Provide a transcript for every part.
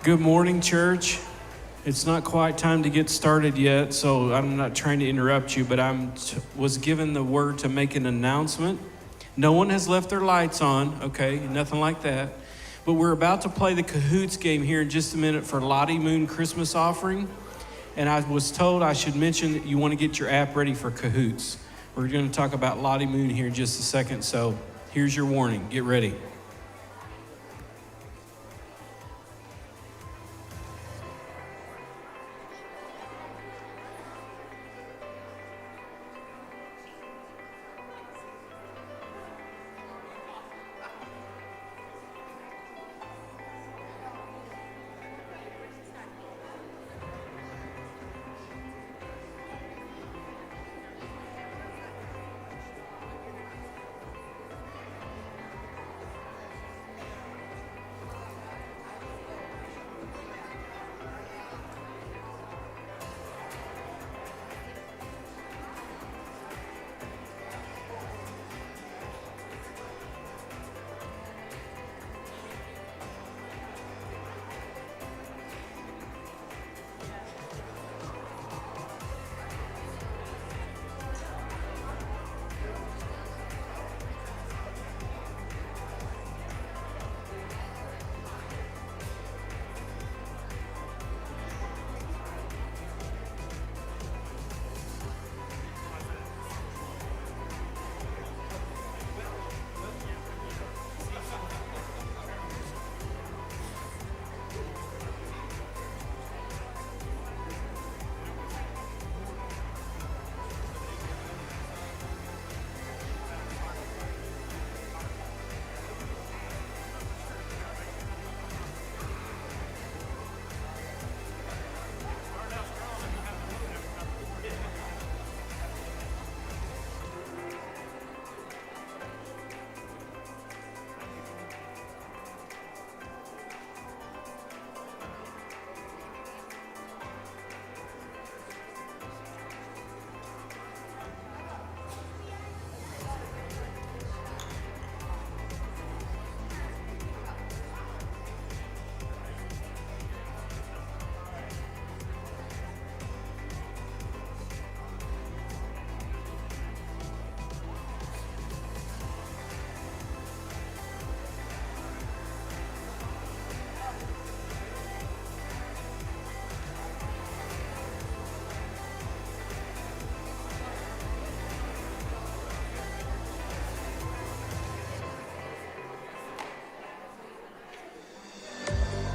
Good morning, church. It's not quite time to get started yet, so I'm not trying to interrupt you, but was given the word to make an announcement. No one has left their lights on, okay? Nothing like that. But we're about to play the Cahoots game here in just a minute for Lottie Moon Christmas offering. And I was told I should mention that you want to get your app ready for Cahoots. We're going to talk about Lottie Moon here in just a second, so here's your warning. Get ready.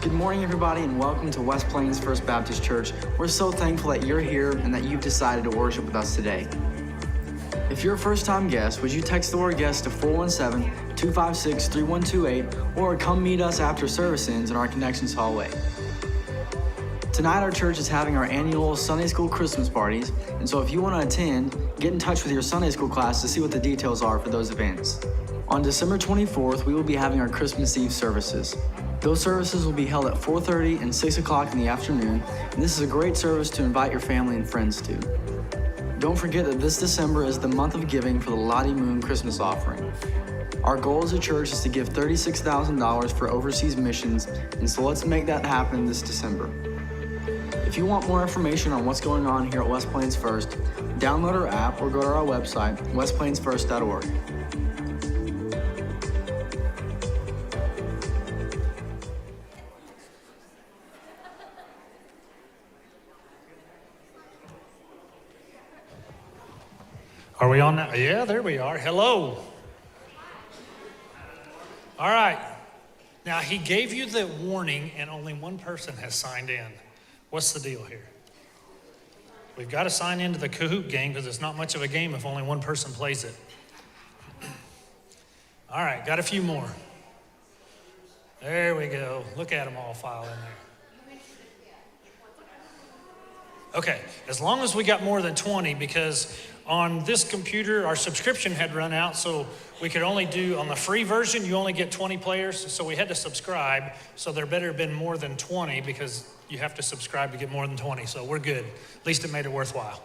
Good morning, everybody, and welcome to West Plains First Baptist Church. We're so thankful that you're here and that you've decided to worship with us today. If you're a first-time guest, would you text the word guest to 417-256-3128 or come meet us after service ends in our Connections hallway. Tonight, our church is having our annual Sunday School Christmas parties, and so if you want to attend, get in touch with your Sunday School class to see what the details are for those events. On December 24th, we will be having our Christmas Eve services. Those services will be held at 4:30 and 6 o'clock in the afternoon, and this is a great service to invite your family and friends to. Don't forget that this December is the month of giving for the Lottie Moon Christmas offering. Our goal as a church is to give $36,000 for overseas missions, and so let's make that happen this December. If you want more information on what's going on here at West Plains First, download our app or go to our website, westplainsfirst.org. Are we on now? Yeah, there we are. Hello. All right. Now, he gave you the warning, and only one person has signed in. What's the deal here? We've got to sign into the Kahoot game because it's not much of a game if only one person plays it. All right, got a few more. There we go. Look at them all file in there. Okay, as long as we got more than 20, because on this computer, our subscription had run out, so we could only do, on the free version, you only get 20 players, so we had to subscribe, so there better have been more than 20, because you have to subscribe to get more than 20, so we're good. At least it made it worthwhile.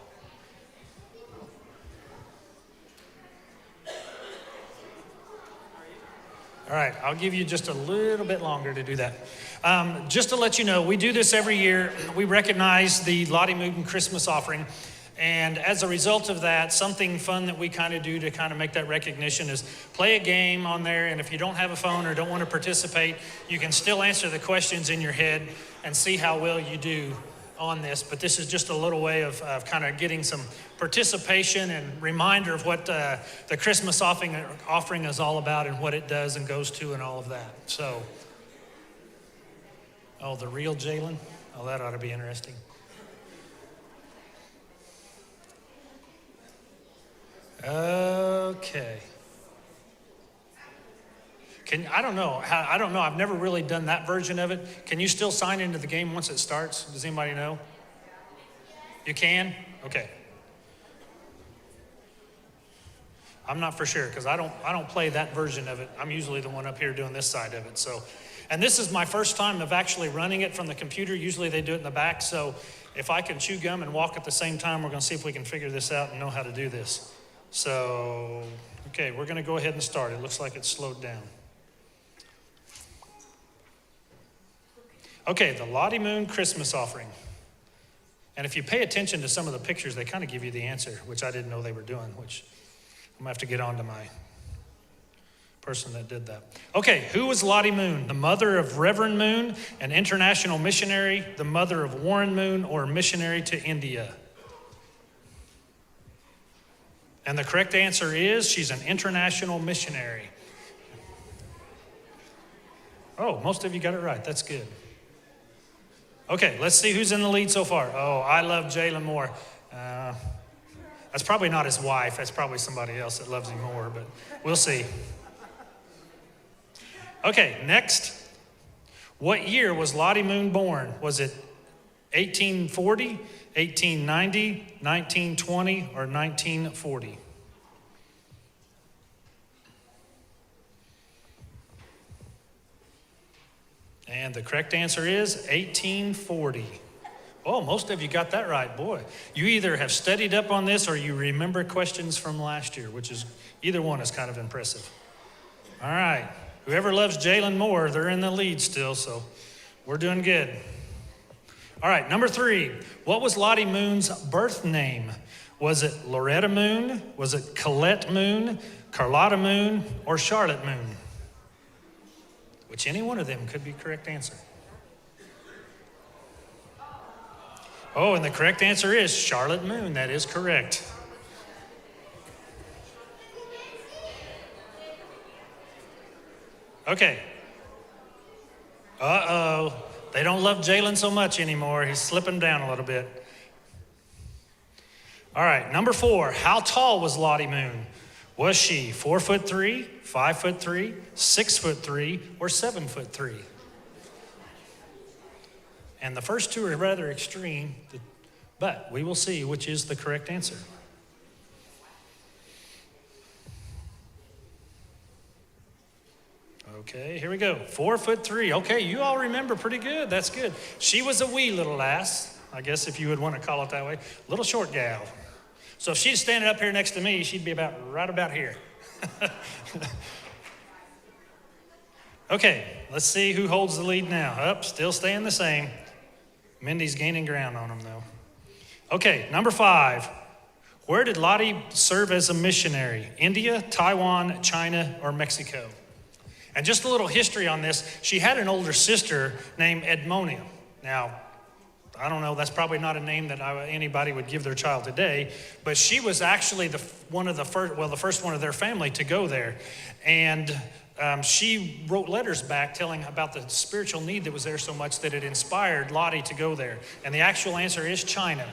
All right, I'll give you just a little bit longer to do that. Just to let you know, we do this every year. We recognize the Lottie Moon Christmas offering. And as a result of that, something fun that we kind of do to kind of make that recognition is play a game on there. And if you don't have a phone or don't want to participate, you can still answer the questions in your head and see how well you do on this. But this is just a little way of kind of getting some participation and reminder of what the Christmas offering is all about and what it does and goes to and all of that. So, oh, the real Jalen? Oh, that ought to be interesting. Okay. I don't know. I've never really done that version of it. Can you still sign into the game once it starts? Does anybody know? You can? Okay. I'm not for sure because I don't play that version of it. I'm usually the one up here doing this side of it. So, and this is my first time of actually running it from the computer. Usually they do it in the back. So if I can chew gum and walk at the same time, we're going to see if we can figure this out and know how to do this. So, okay, we're going to go ahead and start. It looks like it's slowed down. Okay, the Lottie Moon Christmas offering. And if you pay attention to some of the pictures, they kind of give you the answer, which I didn't know they were doing, which I'm going to have to get on to my person that did that. Okay, who was Lottie Moon? The mother of Reverend Moon, an international missionary, the mother of Warren Moon, or a missionary to India? And the correct answer is she's an international missionary. Oh, most of you got it right. That's good. Okay, let's see who's in the lead so far. Oh, I love Jalen more. That's probably not his wife. That's probably somebody else that loves him more, but we'll see. Okay, next. What year was Lottie Moon born? Was it 1840, 1890, 1920, or 1940? And the correct answer is 1840. Oh, most of you got that right. Boy, you either have studied up on this or you remember questions from last year, which is, either one is kind of impressive. All right, whoever loves Jalen more, they're in the lead still, so we're doing good. All right, number 3. What was Lottie Moon's birth name? Was it Loretta Moon? Was it Colette Moon, Carlotta Moon, or Charlotte Moon? Which any one of them could be correct answer. Oh, and the correct answer is Charlotte Moon. That is correct. Okay. Uh-oh. They don't love Jalen so much anymore. He's slipping down a little bit. All right, number 4. How tall was Lottie Moon? Was she 4'3", 5'3", 6'3", or 7'3"? And the first two are rather extreme, but we will see which is the correct answer. Okay, here we go. 4'3". Okay, you all remember pretty good. That's good. She was a wee little lass, I guess if you would want to call it that way. Little short gal. So if she's standing up here next to me, she'd be right about here. Okay, let's see who holds the lead now. Still staying the same. Mindy's gaining ground on them, though. Okay, number 5. Where did Lottie serve as a missionary? India, Taiwan, China, or Mexico? And just a little history on this. She had an older sister named Edmonia. Now, I don't know, that's probably not a name that anybody would give their child today, but she was actually the first one of their family to go there. And she wrote letters back telling about the spiritual need that was there so much that it inspired Lottie to go there. And the actual answer is China.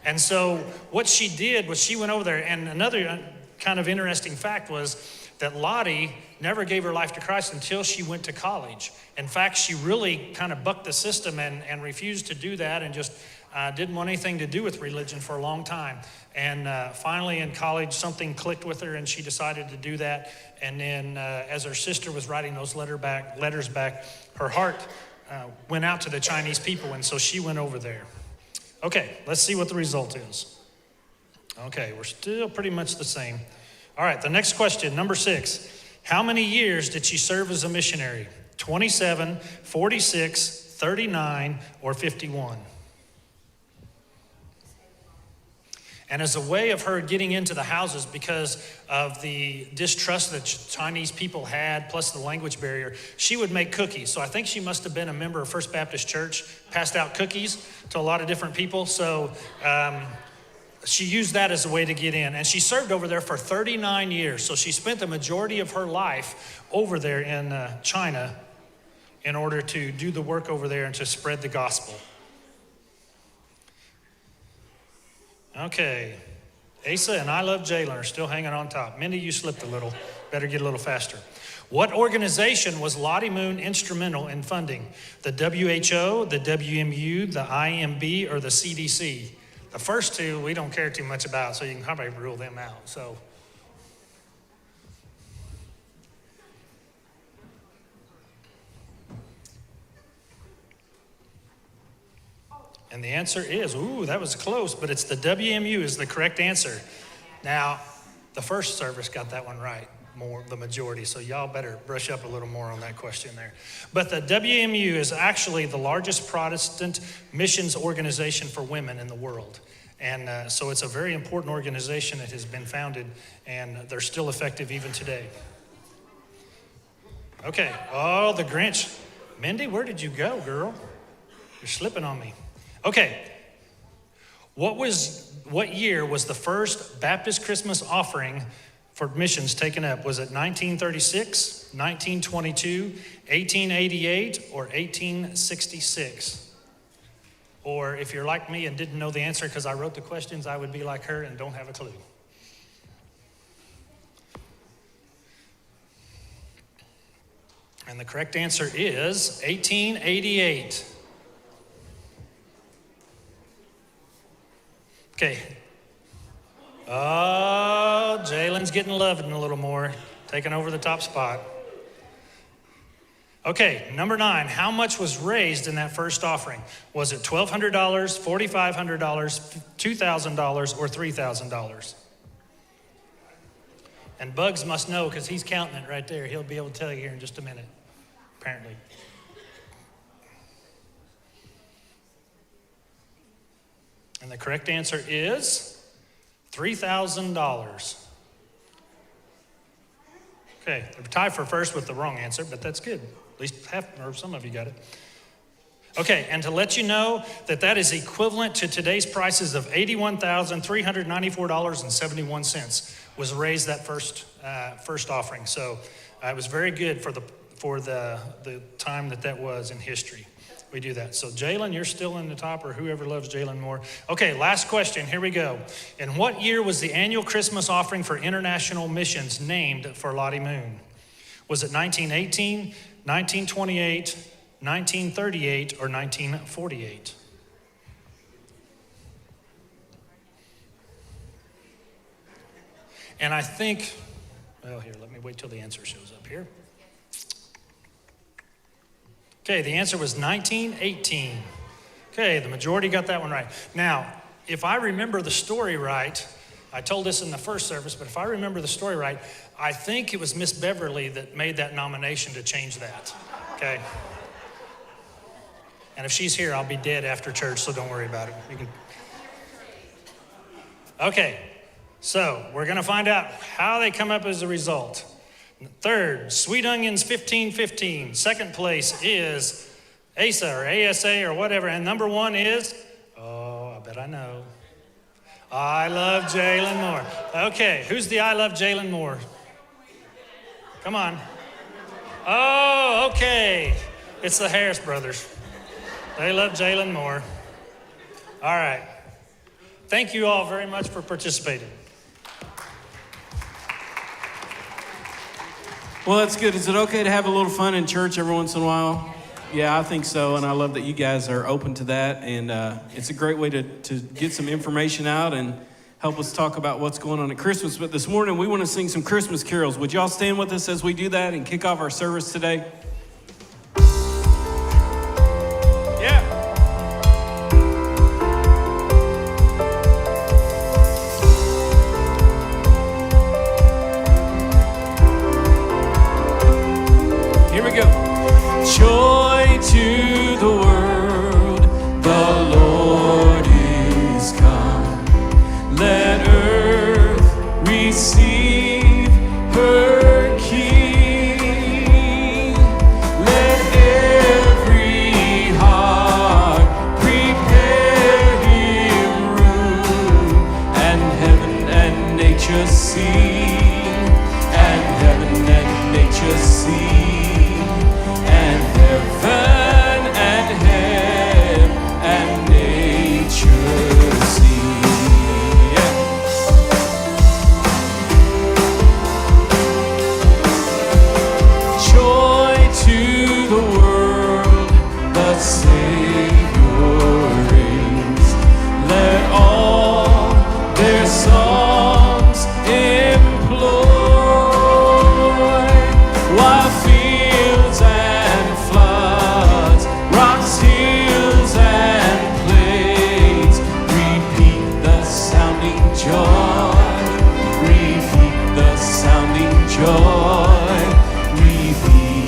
And so what she did was she went over there, and another kind of interesting fact was that Lottie never gave her life to Christ until she went to college. In fact, she really kind of bucked the system and refused to do that and just didn't want anything to do with religion for a long time. And finally in college, something clicked with her and she decided to do that. And then as her sister was writing those letters back, her heart went out to the Chinese people, and so she went over there. Okay, let's see what the result is. Okay, we're still pretty much the same. All right, the next question, number 6. How many years did she serve as a missionary? 27, 46, 39, or 51? And as a way of her getting into the houses because of the distrust that Chinese people had, plus the language barrier, she would make cookies. So I think she must have been a member of First Baptist Church, passed out cookies to a lot of different people. So she used that as a way to get in. And she served over there for 39 years. So she spent the majority of her life over there in China in order to do the work over there and to spread the gospel. Okay, Asa and I Love Jalen are still hanging on top. Mindy, you slipped a little. Better get a little faster. What organization was Lottie Moon instrumental in funding? The WHO, the WMU, the IMB, or the CDC? The first two we don't care too much about, so you can probably rule them out. And the answer is, that was close, but it's the WMU is the correct answer. Now, the first service got that one right, the majority, so y'all better brush up a little more on that question there. But the WMU is actually the largest Protestant missions organization for women in the world. And so it's a very important organization that has been founded, and they're still effective even today. Okay, the Grinch. Mindy, where did you go, girl? You're slipping on me. Okay, what year was the first Baptist Christmas offering for missions taken up? Was it 1936, 1922, 1888, or 1866? Or if you're like me and didn't know the answer because I wrote the questions, I would be like her and don't have a clue. And the correct answer is 1888. Okay. Oh, Jalen's getting loved a little more, taking over the top spot. Okay, number 9. How much was raised in that first offering? Was it $1,200, $4,500, $2,000, or $3,000? And Bugs must know because he's counting it right there. He'll be able to tell you here in just a minute, apparently. And the correct answer is $3,000. Okay, they're tied for first with the wrong answer, but that's good. At least half or some of you got it. Okay, and to let you know that is equivalent to today's prices of $81,394.71 was raised that first offering. So it was very good for the time that was in history. We do that. So Jalen, you're still in the top, or whoever loves Jalen more. Okay, last question. Here we go. In what year was the annual Christmas offering for international missions named for Lottie Moon? Was it 1918, 1928, 1938, or 1948? And I think, here, let me wait till the answer shows up here. Okay, the answer was 1918. Okay, the majority got that one right. Now, if I remember the story right, I told this in the first service, but if I remember the story right, I think it was Miss Beverly that made that nomination to change that, okay? And if she's here, I'll be dead after church, so don't worry about it. Okay, so we're gonna find out how they come up as a result. Third, Sweet Onions 1515. Second place is ASA or ASA or whatever. And number 1 is, I bet I know. I Love Jalen Moore. Okay, who's the I Love Jalen Moore? Come on. Oh, okay. It's the Harris brothers. They love Jalen Moore. All right. Thank you all very much for participating. Well, that's good. Is it okay to have a little fun in church every once in a while? Yeah, I think so, and I love that you guys are open to that, and it's a great way to get some information out and help us talk about what's going on at Christmas. But this morning, we want to sing some Christmas carols. Would y'all stand with us as we do that and kick off our service today? Savior reigns. Let all their songs employ, while fields and floods, rocks, hills, and plains repeat the sounding joy. Repeat the sounding joy. Repeat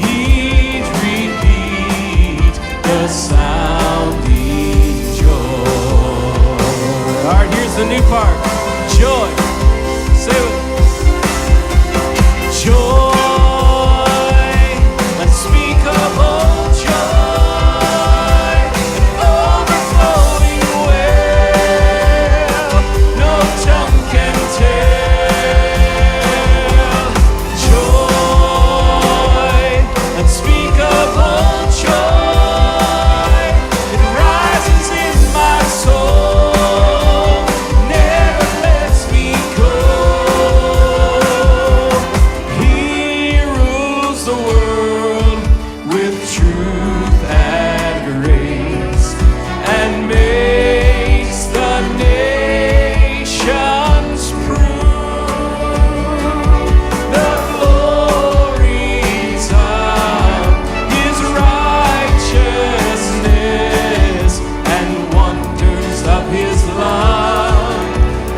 the sounding joy. All right, here's the new part. Joy. Say it. Joy. Unspeakable joy. An overflowing well. No tongue can tell. Joy. Unspeakable joy. It rises in my soul. Never lets me go. He rules the world with truth and grace, and makes the nations prove the glories of his righteousness, and wonders of his love,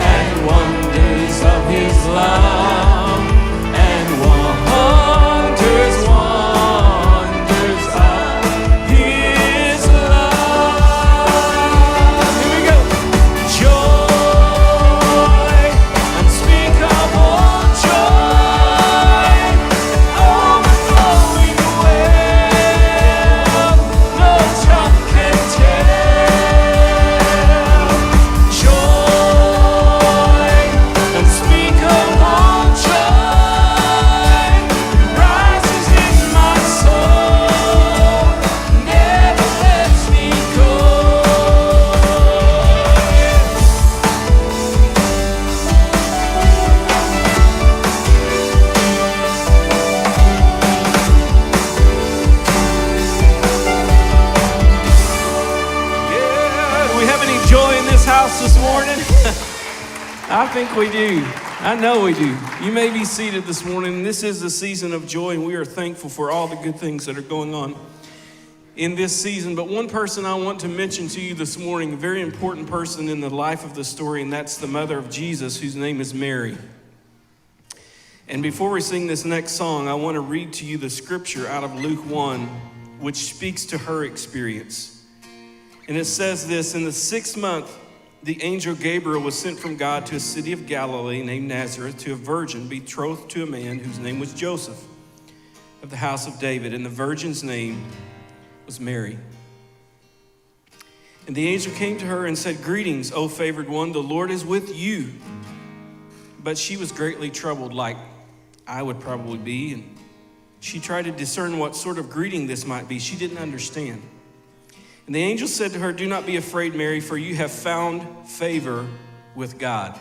and wonders of his love, and wonders of his love. Here we go. Joy, unspeakable joy, overflowing well, no tongue can tell. Joy, unspeakable joy, rises in my soul, never lets me go. Yeah, do we have any joy in this house this morning? I think we do. I know we do. You may be seated this morning. This is the season of joy, and we are thankful for all the good things that are going on in this season. But one person I want to mention to you this morning, a very important person in the life of the story, and that's the mother of Jesus, whose name is Mary. And before we sing this next song, I want to read to you the scripture out of Luke 1, which speaks to her experience. And it says this: in the 6th month, the angel Gabriel was sent from God to a city of Galilee named Nazareth to a virgin betrothed to a man whose name was Joseph, of the house of David, and the virgin's name was Mary. And the angel came to her and said, "Greetings, O favored one, the Lord is with you." But she was greatly troubled, like I would probably be, and she tried to discern what sort of greeting this might be. She didn't understand. And the angel said to her, "Do not be afraid, Mary, for you have found favor with God."